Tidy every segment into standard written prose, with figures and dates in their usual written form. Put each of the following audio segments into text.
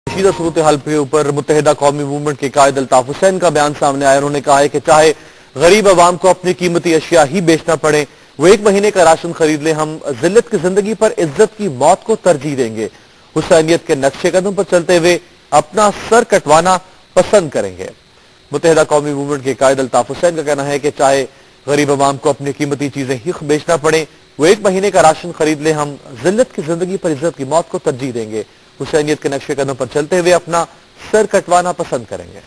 पेचीदा सूरत-ए-हाल के ऊपर मुत्तहिदा कौमी मूवमेंट के कायद अल्ताफ हुसैन का बयान सामने आया। उन्होंने कहा है कि चाहे गरीब अवाम को अपनी कीमती अशिया ही बेचना पड़े, वो एक महीने का राशन खरीद ले, हम जिल्लत की जिंदगी पर इज्जत की मौत को तरजीह देंगे। हुसैनियत के नक्शे कदम पर चलते हुए अपना सर कटवाना पसंद करेंगे। मुत्तहिदा कौमी मूवमेंट के कायद अल्ताफ हुसैन का कहना है कि चाहे गरीब अवाम को अपनी कीमती चीजें ही बेचना पड़े, वो एक महीने का राशन खरीद ले, हम जिल्लत की जिंदगी पर इज्जत की मौत को तरजीह देंगे। हुसैनियत के नक्शे कदम पर चलते हुए अपना सर कटवाना पसंद करेंगे।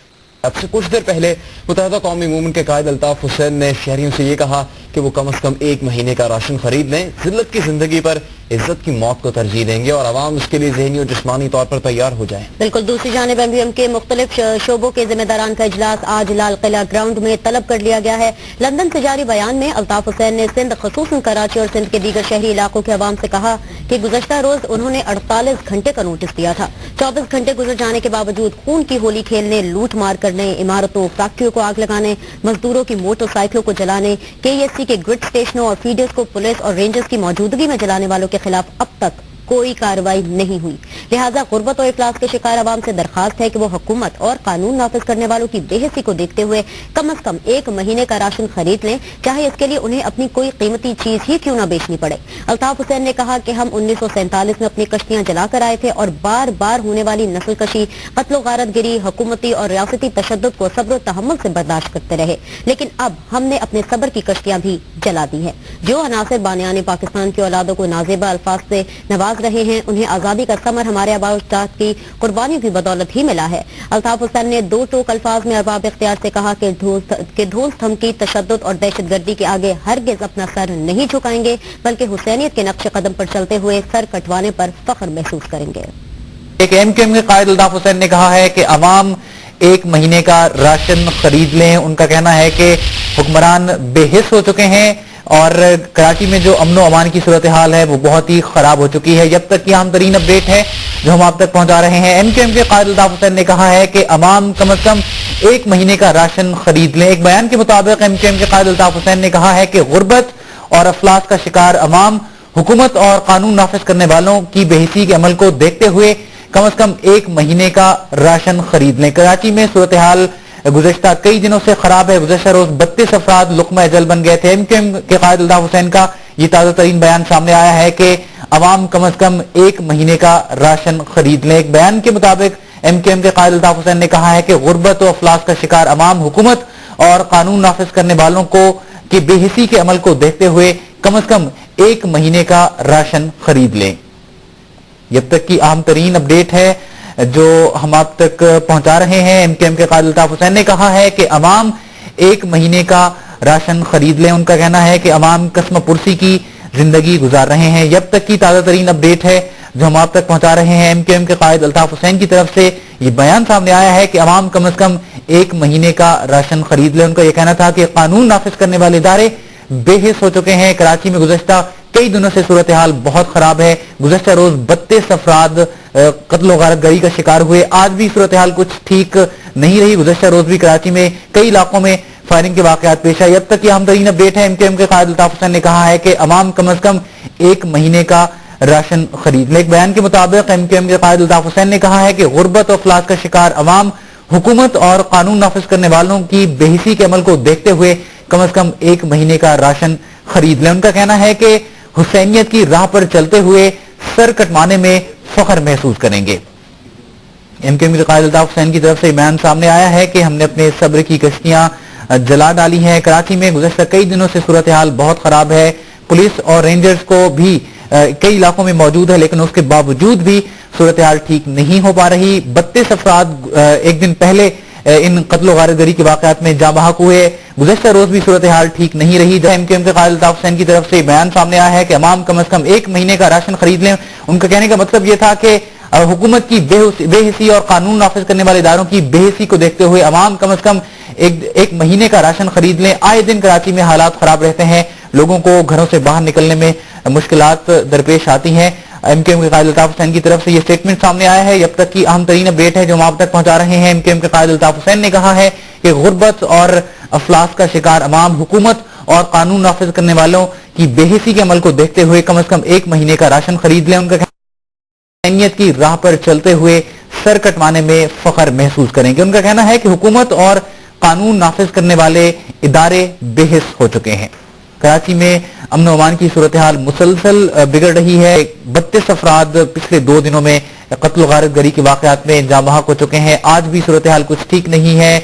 अब से कुछ देर पहले मुत्तहिदा कौमी मूवमेंट के कायद अल्ताफ हुसैन ने शहरियों से ये कहा कि वो कम से कम एक महीने का राशन खरीद लें, जिल्लत की जिंदगी पर इज्जत की मौत को तरजीह देंगे और आवाम उसके लिए ज़हनी और जिस्मानी तौर पर तैयार हो जाए। बिल्कुल। दूसरी जानिब MVM के मुख्तलिफ शोबों के जिम्मेदारान का इजलास आज लाल किला ग्राउंड में तलब कर लिया गया है। लंदन से जारी बयान में अल्ताफ हुसैन ने सिंध, खसूसन कराची और सिंध के दीगर शहरी इलाकों के अवाम से कहा कि गुज़श्ता रोज उन्होंने 48 घंटे का नोटिस दिया था। 24 घंटे गुजर जाने के बावजूद खून की होली खेलने, लूट मार करने, इमारतों, फैक्ट्रियों को आग लगाने, मजदूरों की मोटरसाइकिलों को जलाने, KESC के ग्रिड स्टेशनों और फीडर्स को पुलिस और रेंजर्स की मौजूदगी में जलाने वालों के खिलाफ अब तक कोई कार्रवाई नहीं हुई। लिहाजा गुर्बत और इफलास के शिकार अवाम से दरखास्त है कि वो हुकूमत और कानून नाफिज करने वालों की बेहिसी को देखते हुए कम से कम एक महीने का राशन खरीद लें, चाहे इसके लिए उन्हें अपनी कोई कीमती चीज ही क्यों न बेचनी पड़े। अल्ताफ हुसैन ने कहा कि हम 1947 में अपनी कश्तियां जलाकर आए थे और बार बार होने वाली नस्ल कशी, कत्लो गारत गिरी, हुकूमती और रियासती तशद्दुद को सब्र और तहम्मुल से बर्दाश्त करते रहे, लेकिन अब हमने अपने सब्र की कश्तियां भी जला दी है। जो अनासिर बानियाने पाकिस्तान की औलादों को नाजेबा अल्फाज से नवाज रहे हैं, उन्हें आजादी का समर हमारे आबाद की कुर्बानियों की बदौलत ही मिला है। अल्ताफ हुसैन ने दो टोक अल्फाज में अरबाब इख्तियार से कहा कि धूल धमकी, तशद्दुद और दहशतगर्दी के आगे हरगिज अपना सर नहीं झुकाएंगे, बल्कि हुसैनियत के नक्शे कदम पर चलते हुए सर कटवाने पर फख्र महसूस करेंगे। एक MKM के कायद अल्ताफ हुसैन ने कहा है कि अवाम एक महीने का राशन खरीद लें। उनका कहना है कि हुक्मरान बेहिस हो चुके हैं और कराची में जो अमनो अमान की सूरत हाल है वो बहुत ही खराब हो चुकी है। जब तक की अहम तरीन अपडेट है जो हम आप तक पहुंचा रहे हैं। MKM के कायद अल्ताफ हुसैन ने कहा है कि अवाम कम से कम एक महीने का राशन खरीद लें। एक बयान के मुताबिक MKM के कायद अल्ताफ हुसैन ने कहा है कि गुर्बत और अफलास का शिकार अवाम हुकूमत और कानून नाफिज करने वालों की बेहिसी के अमल को देखते हुए कम से कम एक महीने का राशन खरीद लें। कराची में सूरत हाल गुज़श्ता कई दिनों से खराब है। गुज़श्ता रोज 32 अफराद लुक़्मा अजल बन गए थे। MKM के कायद अल्ताफ हुसैन का ये ताज़ा तरीन बयान सामने आया है कि अवाम कम से कम एक महीने का राशन खरीद लें। एक बयान के मुताबिक MKM के कायद अल्ताफ हुसैन ने कहा है कि गुर्बत और अफलास का शिकार अवाम हुकूमत और कानून नाफिज करने वालों को की बेहिसी के अमल को देखते हुए कम से कम एक महीने का राशन खरीद लें। जब तक की अहम तरीन अपडेट है जो हम आप तक पहुंचा रहे हैं। MKM के कायद अल्ताफ हुसैन ने कहा है कि अवाम एक महीने का राशन खरीद लें। उनका कहना है कि अवाम कसम पुरसी की जिंदगी गुजार रहे हैं। जब तक की ताजा तरीन अपडेट है जो हम आप तक पहुंचा रहे हैं। MKM के कायद अल्ताफ हुसैन की तरफ से ये बयान सामने आया है कि अवाम कम से कम एक महीने का राशन खरीद लें। उनका यह कहना था कि कानून नाफिज करने वाले इदारे बेहिस हो चुके हैं। कराची में गुज़श्ता कई दिनों से सूरत हाल बहुत खराब है। गुज़श्ता रोज 32 अफराद कत्ल गारत गरी का शिकार हुए। आज भी सूरत हाल कुछ ठीक नहीं रही। गुज़श्ता रोज भी कराची में कई इलाकों में फायरिंग के वाकयात पेश आए। अब तक की अहम तरीन अपडेट है। MKM के कायद अल्ताफ हुसैन ने कहा है कि अवाम कम से कम एक महीने का राशन खरीद ले। एक बयान के मुताबिक MKM के कायद अल्ताफ हुसैन ने कहा है कि गुर्बत और अफलास का शिकार अवाम हुकूमत और कानून नाफिज करने वालों की बेहिसी के अमल को देखते हुए कम से कम एक महीने का राशन खरीद लें। उनका कहना है कि हुसैनियत की राह पर चलते हुए सर कटवाने में फख्र महसूस करेंगे। MKM के कायद अल्ताफ हुसैन की तरफ से बयान सामने आया है कि हमने अपने सब्र की कश्तियां जला डाली हैं। कराची में गुज़श्ता कई दिनों से सूरत हाल बहुत खराब है। पुलिस और रेंजर्स को भी कई इलाकों में मौजूद है, लेकिन उसके बावजूद भी सूरत हाल ठीक नहीं हो पा रही। 32 अफराद एक दिन पहले इन कत्लो गारतगरी के वाकयात में जाँ बहक हुए। गुज़श्ता रोज भी सूरत हाल ठीक नहीं रही। MKM के कायद अल्ताफ हुसैन की तरफ से बयान सामने आया है कि अवाम कम से कम एक महीने का राशन खरीद लें। उनका कहने का मतलब यह था कि हुकूमत की बेहिसी और कानून नाफिज करने वाले इदारों की बेहिसी को देखते हुए अवाम कम से कम एक महीने का राशन खरीद लें। आए दिन कराची में हालात खराब रहते हैं, लोगों को घरों से बाहर निकलने में मुश्किलात दरपेश आती हैं। MKM के कायद अल्ताफ हुसैन की तरफ से ये स्टेटमेंट सामने आया है। अब तक की अहम तरीन अपडेट है जो हम आप तक पहुंचा रहे हैं। MKM के कायद अल्ताफ हुसैन ने कहा है कि गुर्बत और अफलास का शिकार अवाम हुकूमत और कानून नाफिज करने वालों की बेहिसी के अमल को देखते हुए कम से कम एक महीने का राशन खरीद लें। उनका हुसैनियत की राह पर चलते हुए सर कटवाने में फख्र महसूस करेंगे। उनका कहना है कि हुकूमत और कानून नाफिज करने वाले इदारे बेहिस हो चुके हैं। कराची में अमन अमान की सूरत हाल मुसलसल बिगड़ रही है। 32 अफराद पिछले 2 दिनों में कत्ल गारत गरी के वाकयात में जाँ बहक हो चुके हैं। आज भी सूरत हाल कुछ ठीक नहीं है।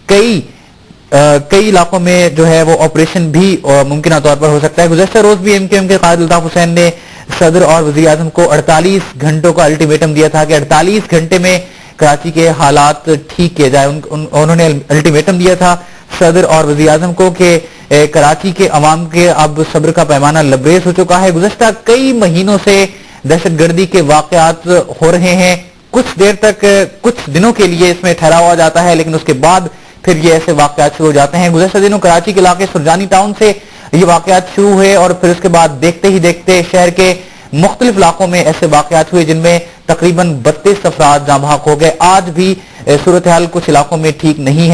कई इलाकों में जो है वो ऑपरेशन भी मुमकिन तौर पर हो सकता है। गुज़श्ता रोज भी एमकेएम के कायद अल्ताफ हुसैन ने सदर और वज़ीर आज़म को 48 घंटों का अल्टीमेटम दिया था कि 48 घंटे में कराची के हालात ठीक किए जाए। उन्होंने अल्टीमेटम दिया था सदर और वज़ीर आज़म को कि कराची के अवाम के अब सब्र का पैमाना लबरेज हो चुका है। गुज़श्ता कई महीनों से दहशतगर्दी के वाकयात हो रहे हैं। कुछ देर तक, कुछ दिनों के लिए इसमें ठहराव आ जाता है, लेकिन उसके बाद फिर ये ऐसे वाकयात शुरू हो जाते हैं। गुज़श्ता दिनों कराची के इलाके सुरजानी टाउन से ये वाकयात शुरू हुए और फिर उसके बाद देखते ही देखते शहर के मुख्तलिफ इलाकों में ऐसे वाकयात हुए जिनमें तकरीबन 32 अफराद जाँ बहक हो गए। आज भी सूरत हाल कुछ इलाकों में ठीक नहीं है।